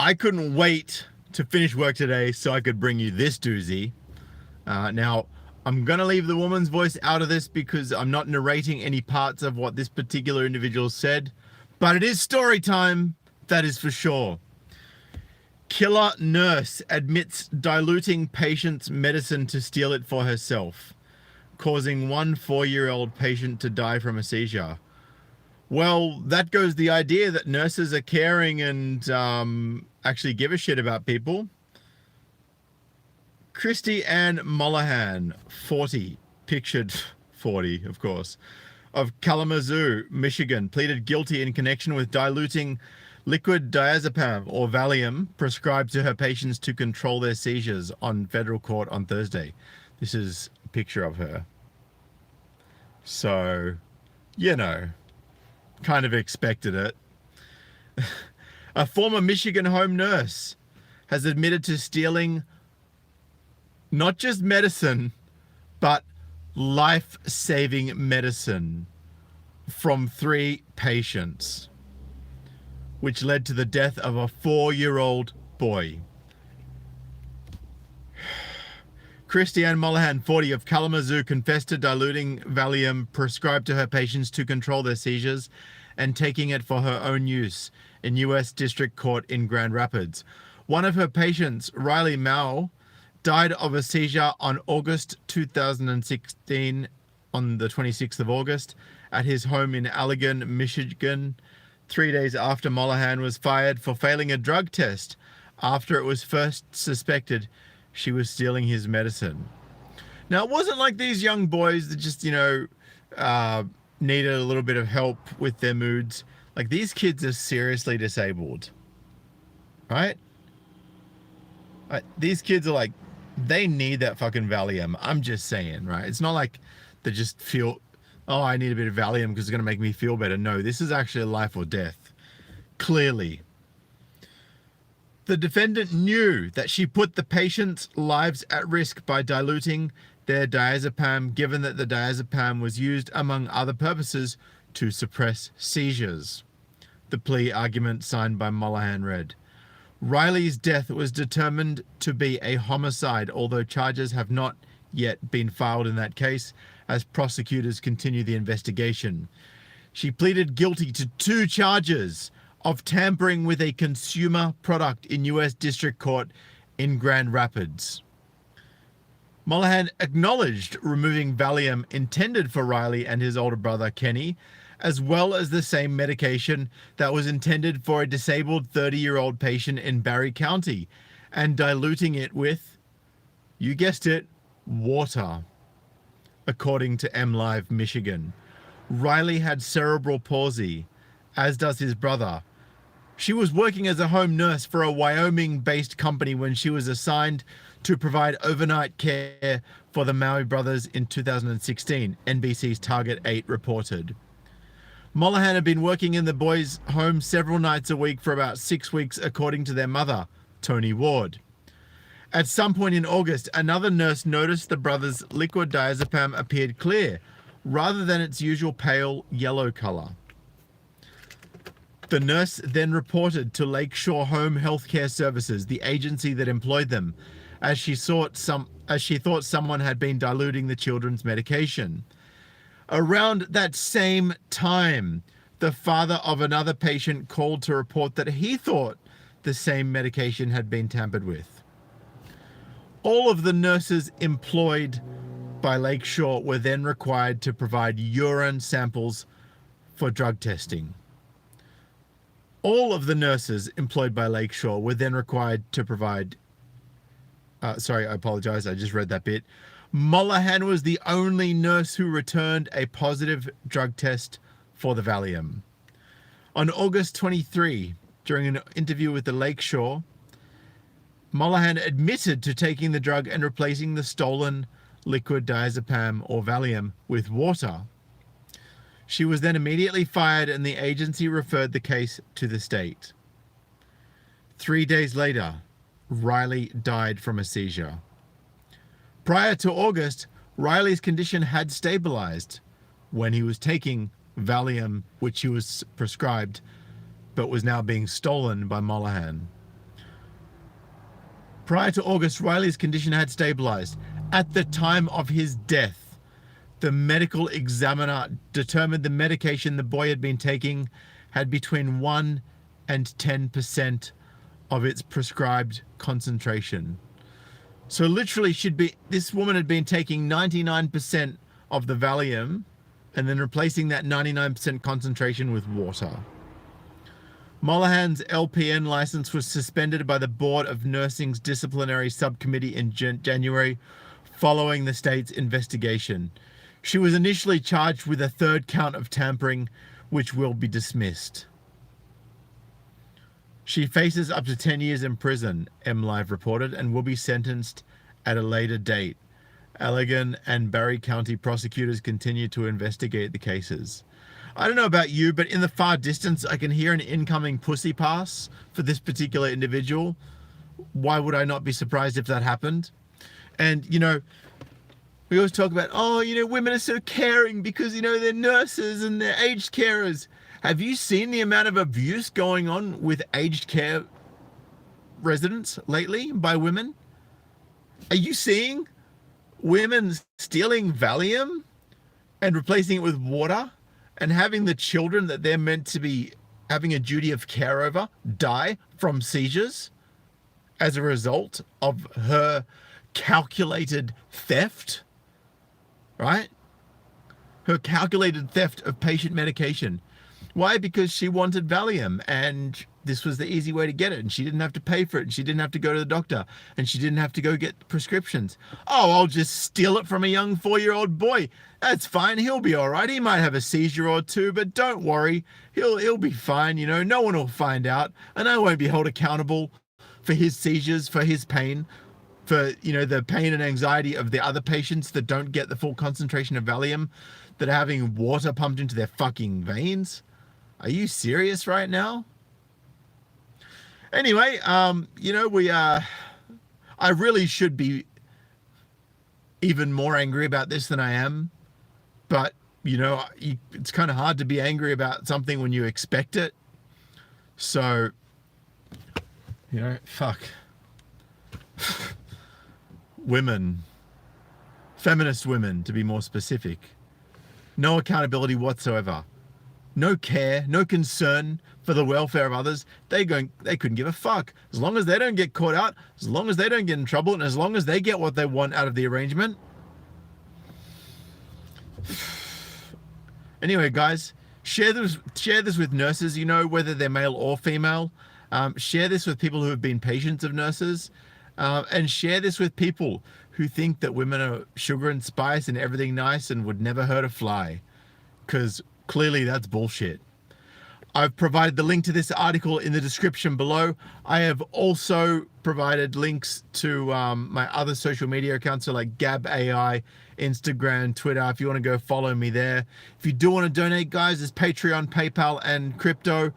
I couldn't wait to finish work today so I could bring you this doozy. Now, I'm going to leave the woman's voice out of this because I'm not narrating any parts of what this particular individual said, but it is story time, that is for sure. Killer nurse admits diluting patient's medicine to steal it for herself, causing one 4-year-old patient to die from a seizure. Well, that goes the idea that nurses are caring and actually give a shit about people. Christy Ann Mollahan, 40, pictured 40, of course, of Kalamazoo, Michigan, pleaded guilty in connection with diluting liquid diazepam or Valium prescribed to her patients to control their seizures on federal court on Thursday. This is a picture of her. So, you know, kind of expected it. A former Michigan home nurse has admitted to stealing not just medicine, but life-saving medicine from 3 patients, which led to the death of a 4-year-old boy. Christy Ann Mollahan, 40, of Kalamazoo, confessed to diluting Valium prescribed to her patients to control their seizures and taking it for her own use in U.S. District Court in Grand Rapids. One of her patients, Riley Mao, died of a seizure on August 2016, on the 26th of August, at his home in Allegan, Michigan, 3 days after Mollahan was fired for failing a drug test after it was first suspected she was stealing his medicine. Now, it wasn't like these young boys that just, needed a little bit of help with their moods. Like, these kids are seriously disabled, right? These kids are like, they need that fucking Valium. I'm just saying, right? It's not like they just feel, oh, I need a bit of Valium because it's going to make me feel better. No, this is actually life or death. Clearly. The defendant knew that she put the patient's lives at risk by diluting their diazepam, given that the diazepam was used, among other purposes, to suppress seizures. The plea argument signed by Mollahan read. Riley's death was determined to be a homicide, although charges have not yet been filed in that case as prosecutors continue the investigation. She pleaded guilty to 2 charges of tampering with a consumer product in U.S. District Court in Grand Rapids. Mollahan acknowledged removing Valium intended for Riley and his older brother Kenny, as well as the same medication that was intended for a disabled 30-year-old patient in Barry County, and diluting it with, you guessed it, water, according to MLive Michigan. Riley had cerebral palsy, as does his brother. She was working as a home nurse for a Wyoming-based company when she was assigned to provide overnight care for the Maui brothers in 2016, NBC's Target 8 reported. Mollahan had been working in the boys' home several nights a week for about 6 weeks, according to their mother, Toni Ward. At some point in August, another nurse noticed the brothers' liquid diazepam appeared clear, rather than its usual pale yellow color. The nurse then reported to Lakeshore Home Healthcare Services, the agency that employed them, as she thought someone had been diluting the children's medication. Around that same time, the father of another patient called to report that he thought the same medication had been tampered with. All of the nurses employed by Lakeshore were then required to provide urine samples for drug testing. All of the nurses employed by Lakeshore were then required to provide... sorry, I apologize, I just read that bit. Mollahan was the only nurse who returned a positive drug test for the Valium. On August 23, during an interview with the Lakeshore, Mollahan admitted to taking the drug and replacing the stolen liquid diazepam or Valium with water. She was then immediately fired and the agency referred the case to the state. 3 days later, Riley died from a seizure. Prior to August, Riley's condition had stabilized when he was taking Valium, which he was prescribed, but was now being stolen by Mollahan. Prior to August, Riley's condition had stabilized. At the time of his death, the medical examiner determined the medication the boy had been taking had between 1 and 10% of its prescribed concentration. So literally this woman had been taking 99% of the Valium and then replacing that 99% concentration with water. Molahan's LPN license was suspended by the Board of Nursing's disciplinary subcommittee in January following the state's investigation. She was initially charged with a third count of tampering, which will be dismissed. She faces up to 10 years in prison, MLive reported, and will be sentenced at a later date. Allegan and Barry County prosecutors continue to investigate the cases. I don't know about you, but in the far distance, I can hear an incoming pussy pass for this particular individual. Why would I not be surprised if that happened? And, you know, we always talk about, oh, you know, women are so caring because, you know, they're nurses and they're aged carers. Have you seen the amount of abuse going on with aged care residents lately by women? Are you seeing women stealing Valium and replacing it with water and having the children that they're meant to be having a duty of care over die from seizures as a result of her calculated theft, right? Her calculated theft of patient medication. Why? Because she wanted Valium and this was the easy way to get it, and she didn't have to pay for it, and she didn't have to go to the doctor, and she didn't have to go get prescriptions. Oh, I'll just steal it from a young 4-year-old boy. That's fine. He'll be all right. He might have a seizure or two, but don't worry. He'll be fine. You know, no one will find out, and I won't be held accountable for his seizures, for his pain, for, you know, the pain and anxiety of the other patients that don't get the full concentration of Valium, that are having water pumped into their fucking veins. Are you serious right now? Anyway, you know, I really should be even more angry about this than I am, but, you know, it's kind of hard to be angry about something when you expect it. So, you know, fuck. Women, feminist women, to be more specific, no accountability whatsoever. No care, no concern for the welfare of others. They couldn't give a fuck. As long as they don't get caught out, as long as they don't get in trouble, and as long as they get what they want out of the arrangement. Anyway, guys, share this with nurses, you know, whether they're male or female. Share this with people who have been patients of nurses. And share this with people who think that women are sugar and spice and everything nice and would never hurt a fly. Because clearly that's bullshit. I've provided the link to this article in the description below. I have also provided links to my other social media accounts, so like Gab AI, Instagram, Twitter, if you want to go follow me there. If you do want to donate, guys, there's Patreon, PayPal, and crypto,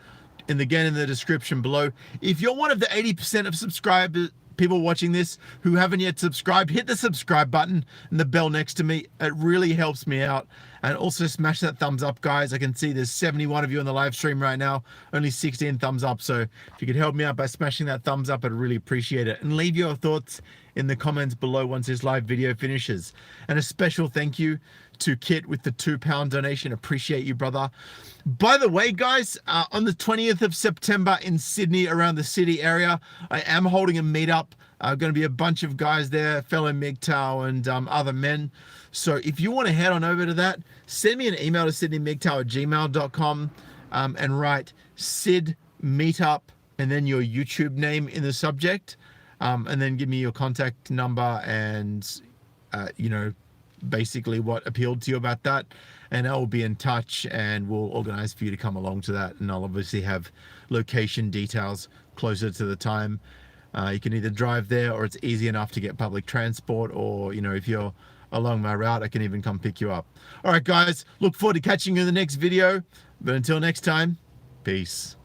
and again in the description below. If you're one of the 80% of subscribers, people watching this who haven't yet subscribed, hit the subscribe button and the bell next to me. It really helps me out. And also smash that thumbs up, guys. I can see there's 71 of you on the live stream right now, only 16 thumbs up. So if you could help me out by smashing that thumbs up, I'd really appreciate it. And leave your thoughts in the comments below once this live video finishes. And a special thank you to Kit with the £2 donation. Appreciate you, brother. By the way, guys, on the 20th of September in Sydney, around the city area, I am holding a meetup. Going to be a bunch of guys there, fellow MGTOW and other men. So if you want to head on over to that, send me an email to sydneymgtow@gmail.com and write Sid Meetup and then your YouTube name in the subject, and then give me your contact number and, you know, basically what appealed to you about that, and I will be in touch and we'll organize for you to come along to that. And I'll obviously have location details closer to the time. You can either drive there, or it's easy enough to get public transport, or, you know, if you're along my route, I can even come pick you up. All right, guys, look forward to catching you in the next video, but until next time, peace.